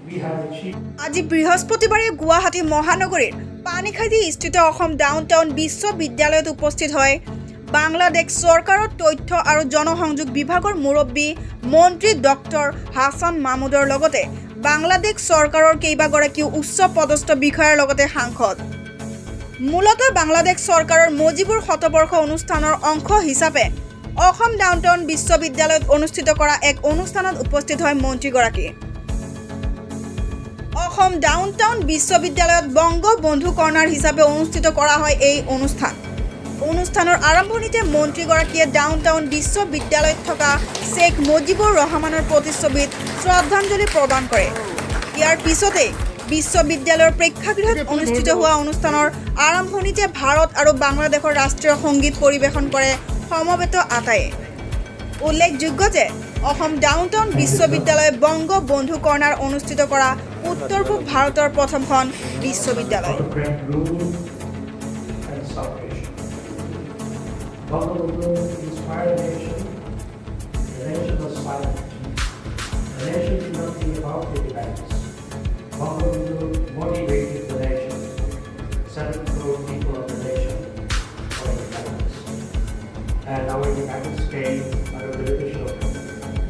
আজি বৃহস্পতিবাৰে গুৱাহাটী মহানগৰীৰ পানীখাইটি স্থিত অসম ডাউনটাউন বিশ্ববিদ্যালয়ত উপস্থিত হয় বাংলাদেশ চৰকাৰৰ তথ্য আৰু জনসংযোগ বিভাগৰ মুৰব্বী মন্ত্ৰী ডক্টৰ হাছান মাহমুদৰ লগতে বাংলাদেশ চৰকাৰৰ কেইবাগৰাকীও উচ্চ পদস্থ বিষয়াৰ লগতে সাংসদ মূলতঃ বাংলাদেশ চৰকাৰৰ মুজিবুৰ শতবৰ্ষ অনুষ্ঠানৰ অংশ হিচাপে অসম ডাউনটাউন বিশ্ববিদ্যালয়ত অনুষ্ঠিত কৰা এক অনুষ্ঠানত উপস্থিত হয় মন্ত্ৰীগৰাকী অসম ডাউনটাউন বিশ্ববিদ্যালয়ত বঙ্গবন্ধু কৰ্ণাৰ হিচাপে অনুষ্ঠিত কৰা হয় এই অনুষ্ঠানৰ আৰম্ভণিতে মন্ত্ৰীগৰাকীয়ে ডাউনটাউন বিশ্ববিদ্যালয়ত থকা শেখ মুজিবুৰ ৰহমানৰ প্ৰতিচ্ছবিত শ্ৰদ্ধাঞ্জলি প্ৰদান কৰে ইয়াৰ পিছতে বিশ্ববিদ্যালয়ৰ প্ৰেক্ষাগৃহত অনুষ্ঠিত হোৱা অনুষ্ঠানৰ আৰম্ভণিতে ভাৰত আৰু বাংলাদেশৰ ৰাষ্ট্ৰীয় সংগীত পৰিৱেশন কৰে সমবেত আটায়ে উল্লেখযোগ্য যে অসম ডাউনটাউন বিশ্ববিদ্যালয় বঙ্গবন্ধু কৰ্ণাৰ অনুষ্ঠিত কৰা উত্তৰ পূব ভাৰতৰ প্ৰথমখন বিশ্ববিদ্যালয় And our independence came under the leadership of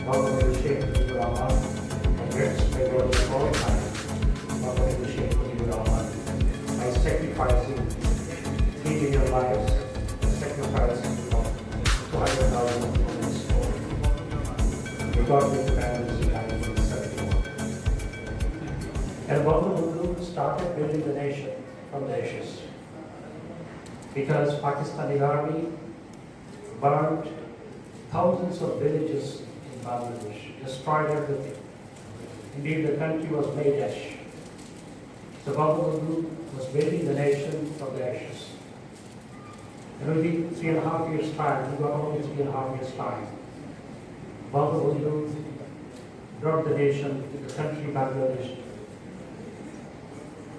Bangladesh Sheikh Mujibur Rahman, and rest may go to all time Bangladesh Sheikh Mujibur Rahman by sacrificing 3 million lives, the sacrificing of 200,000 women's soul. We got the independence in 1971. And Bangladesh started building the nation from the ashes. Because Pakistani army burned thousands of villages in Bangladesh, destroyed everything. Indeed, the country was made ash. So Bangladesh was building the nation from the ashes. And within 3.5 years' time, we got only 3.5 years' time, Bangladesh brought the nation, the country Bangladesh,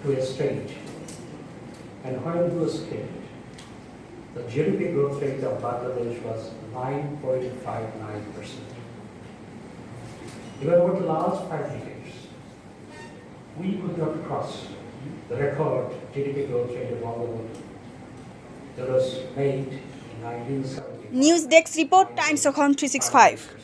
to a stage. And when it was killed, the GDP growth rate of Bangladesh was 9.59%. Even over the last 5 decades, we could not cross the record GDP growth rate of Bangladesh that was made in 1970. News Desk Report, Times of 365.